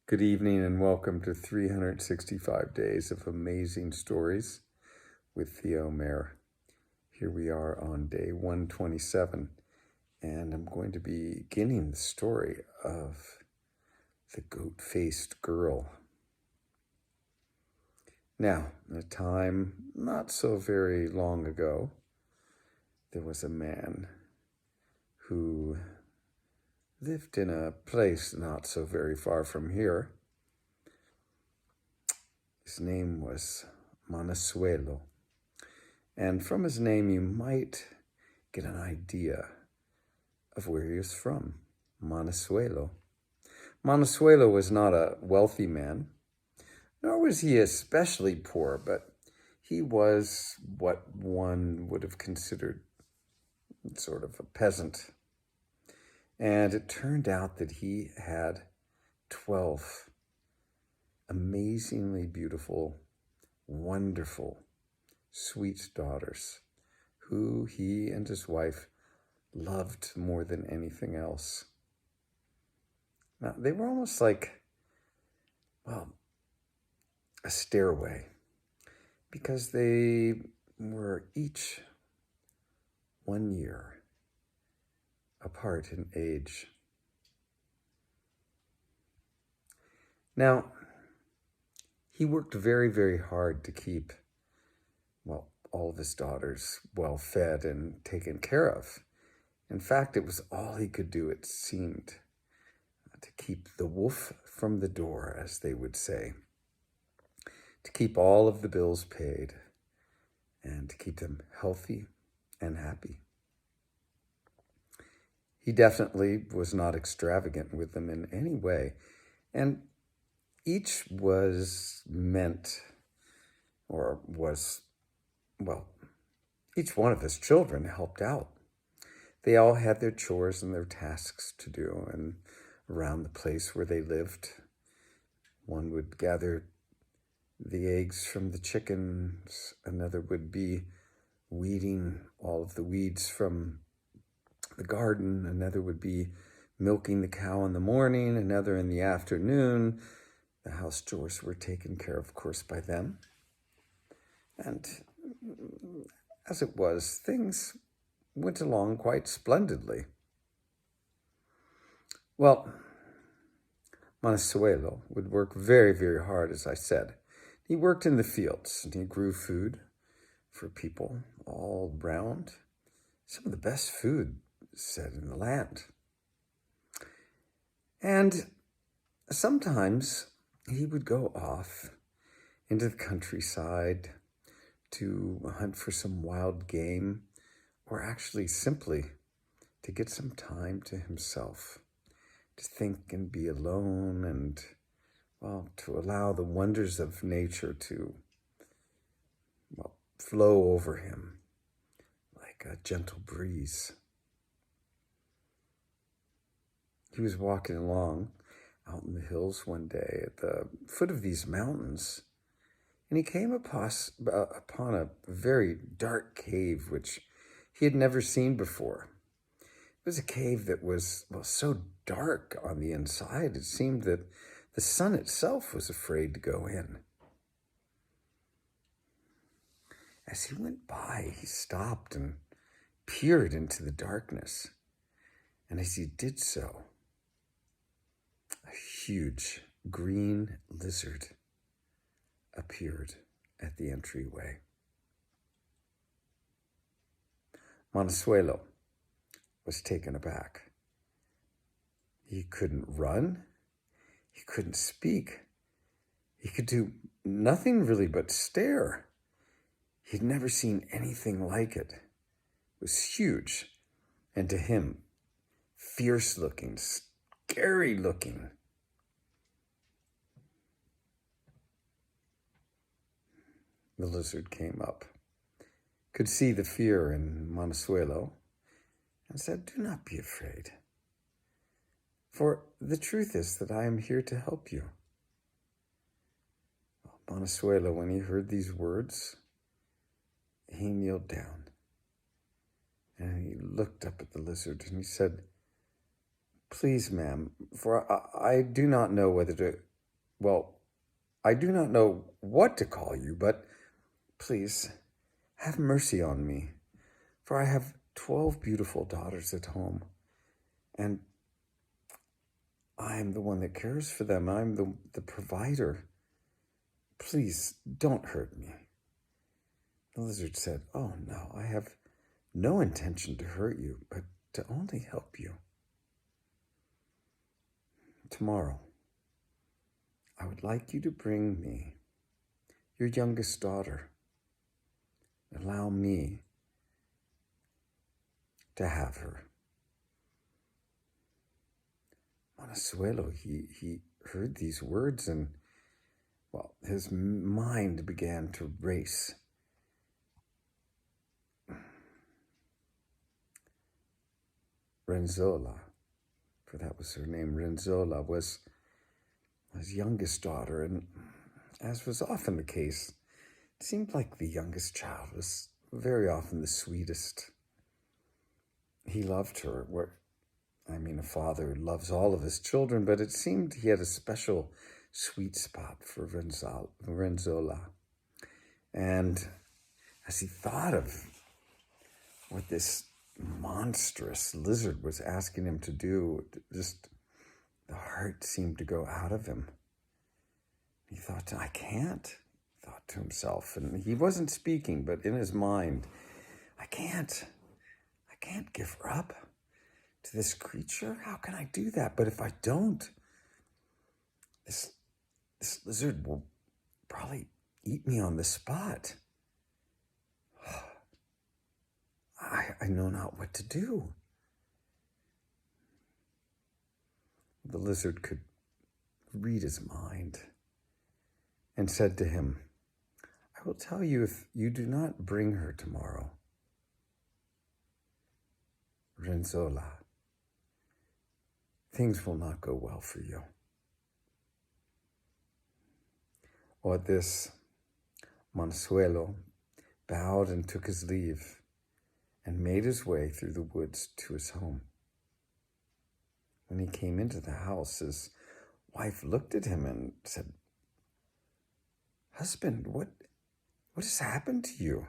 Good evening and welcome to 365 Days of Amazing Stories with Theo Mayer. Here we are on day 127, and I'm going to be beginning the story of the goat-faced girl. Now, in a time not so very long ago, there was a man who lived in a place not so very far from here. His name was Manasuelo. And from his name, you might get an idea of where he was from, Manasuelo. Manasuelo was not a wealthy man, nor was he especially poor, but he was what one would have considered sort of a peasant. And it turned out that he had 12 amazingly beautiful, wonderful, sweet daughters who he and his wife loved more than anything else. Now, they were almost like, a stairway, because they were each 1 year apart in age. Now, he worked very, very hard to keep, all of his daughters well fed and taken care of. In fact, it was all he could do, it seemed, to keep the wolf from the door, as they would say, to keep all of the bills paid and to keep them healthy and happy. He definitely was not extravagant with them in any way, and each was meant, or was, each one of his children helped out. They all had their chores and their tasks to do, and around the place where they lived, one would gather the eggs from the chickens, another would be weeding all of the weeds from the garden, another would be milking the cow in the morning, another in the afternoon. The house chores were taken care of course, by them. And as it was, things went along quite splendidly. Well, Manasuelo would work very, very hard, as I said. He worked in the fields, and he grew food for people all round. Some of the best food said in the land. And sometimes he would go off into the countryside to hunt for some wild game, or actually simply to get some time to himself, to think and be alone, and, to allow the wonders of nature to, flow over him like a gentle breeze. He was walking along out in the hills one day at the foot of these mountains, and he came upon a very dark cave which he had never seen before. It was a cave that was, so dark on the inside, it seemed that the sun itself was afraid to go in. As he went by, he stopped and peered into the darkness. And as he did so, a huge green lizard appeared at the entryway. Manasuelo was taken aback. He couldn't run. He couldn't speak. He could do nothing really but stare. He'd never seen anything like it. It was huge, and to him, fierce looking, scary looking. The lizard came up, could see the fear in Manasuelo, and said, "Do not be afraid, for the truth is that I am here to help you." Manasuelo, when he heard these words, he kneeled down, and he looked up at the lizard, and he said, "Please, ma'am, for I do not know whether to Well, I do not know what to call you, but please have mercy on me, for I have 12 beautiful daughters at home, and I am the one that cares for them. I'm the provider. Please don't hurt me. The lizard said, "Oh no, I have no intention to hurt you, but to only help you. Tomorrow, I would like you to bring me your youngest daughter. Allow me to have her." Montezuelo, he heard these words and, well, his mind began to race. Renzolla, for that was her name, Renzolla, was his youngest daughter, and as was often the case, it seemed like the youngest child was very often the sweetest. He loved her. A father loves all of his children, but it seemed he had a special sweet spot for Renzolla. And as he thought of what this monstrous lizard was asking him to do, just the heart seemed to go out of him. He thought, I can't, thought to himself. And he wasn't speaking, but in his mind, I can't give her up to this creature. How can I do that? But if I don't, this lizard will probably eat me on the spot. I know not what to do. The lizard could read his mind and said to him, I will tell you if you do not bring her tomorrow, Renzolla, things will not go well for you. Or at this, Montezuelo bowed and took his leave and made his way through the woods to his home. When he came into the house, his wife looked at him and said, Husband, what has happened to you?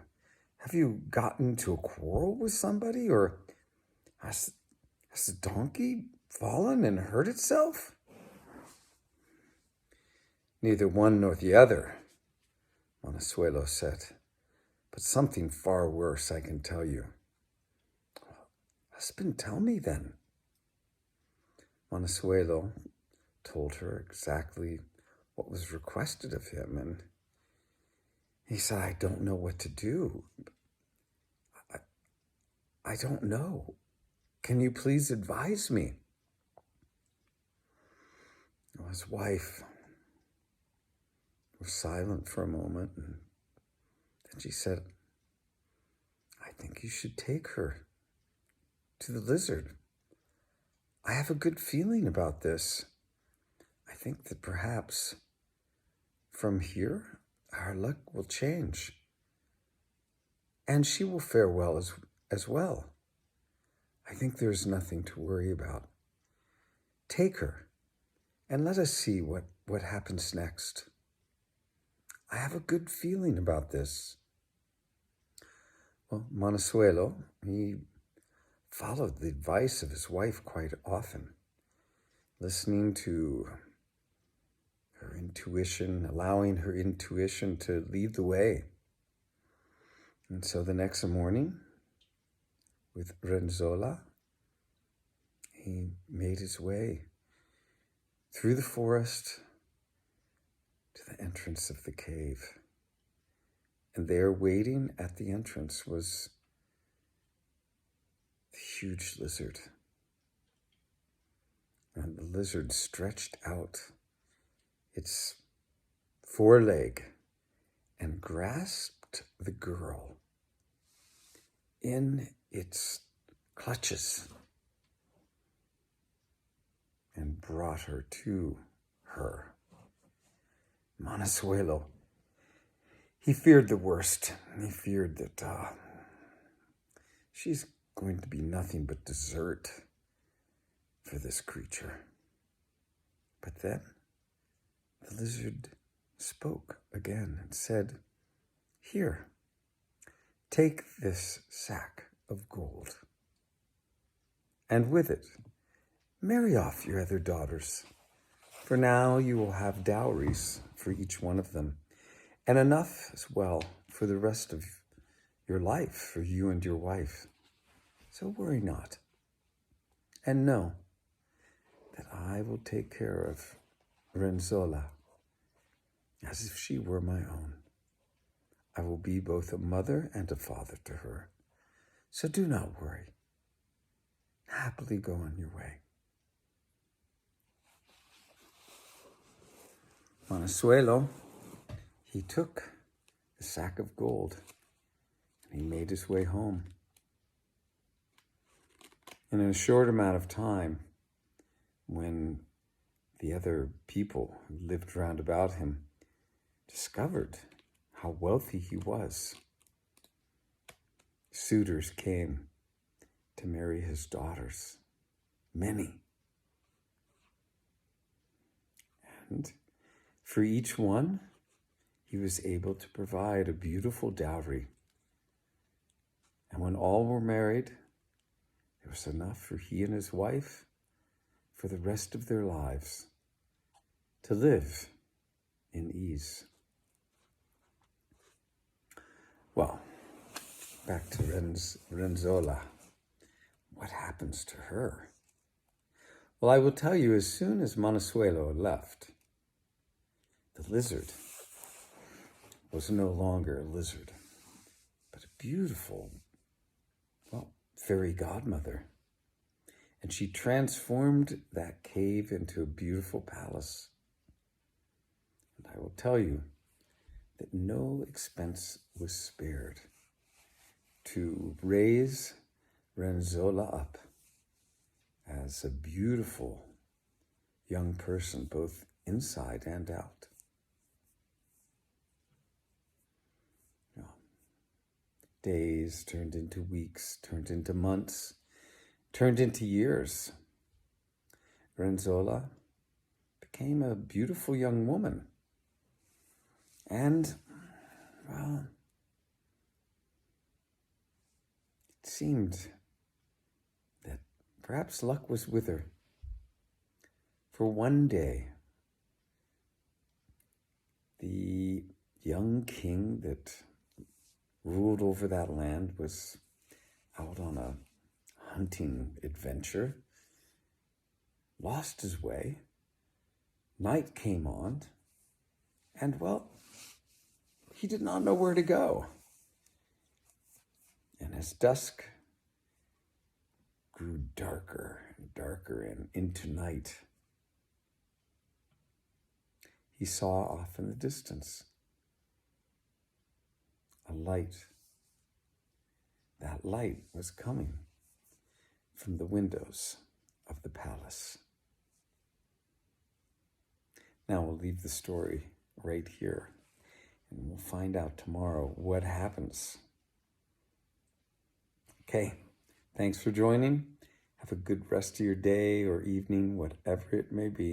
Have you gotten into a quarrel with somebody, or has the donkey fallen and hurt itself? Neither one nor the other, Montezuelo said, but something far worse, I can tell you. Husband, tell me then. Montezuelo told her exactly what was requested of him, and he said, I don't know what to do. I don't know. Can you please advise me? His wife was silent for a moment, and then she said, I think you should take her to the lizard. I have a good feeling about this. I think that perhaps from here, our luck will change, and she will fare well as well. I think there's nothing to worry about. Take her, and let us see what happens next. I have a good feeling about this. Well, Montezuelo, he followed the advice of his wife quite often, listening to her intuition, allowing her intuition to lead the way. And so the next morning, with Renzolla, he made his way through the forest to the entrance of the cave. And there, waiting at the entrance, was the huge lizard. And the lizard stretched out its foreleg and grasped the girl in its clutches and brought her to her. Montezuelo, he feared the worst. He feared that she's going to be nothing but dessert for this creature. But then the lizard spoke again and said, "Here, take this sack of gold, and with it marry off your other daughters. For now you will have dowries for each one of them, and enough as well for the rest of your life, for you and your wife. So worry not, and know that I will take care of Renzolla as if she were my own. I will be both a mother and a father to her. So do not worry. Happily go on your way." Manasuelo, he took the sack of gold and he made his way home. And in a short amount of time, when the other people who lived round about him discovered how wealthy he was, suitors came to marry his daughters, many. And for each one, he was able to provide a beautiful dowry. And when all were married, there was enough for he and his wife for the rest of their lives to live in ease. Well, back to Renzolla. What happens to her? Well, I will tell you, as soon as Manasuelo left, the lizard was no longer a lizard, but a beautiful, fairy godmother. And she transformed that cave into a beautiful palace. And I will tell you that no expense was spared to raise Renzolla up as a beautiful young person, both inside and out. Days turned into weeks, turned into months, turned into years. Renzolla became a beautiful young woman. And, well, it seemed that perhaps luck was with her. For one day, the young king that ruled over that land was out on a hunting adventure, lost his way. Night came on, and, well, he did not know where to go. And as dusk grew darker and darker and into night, he saw off in the distance a light. That light was coming from the windows of the palace. Now we'll leave the story right here, and we'll find out tomorrow what happens. Okay, thanks for joining. Have a good rest of your day or evening, whatever it may be.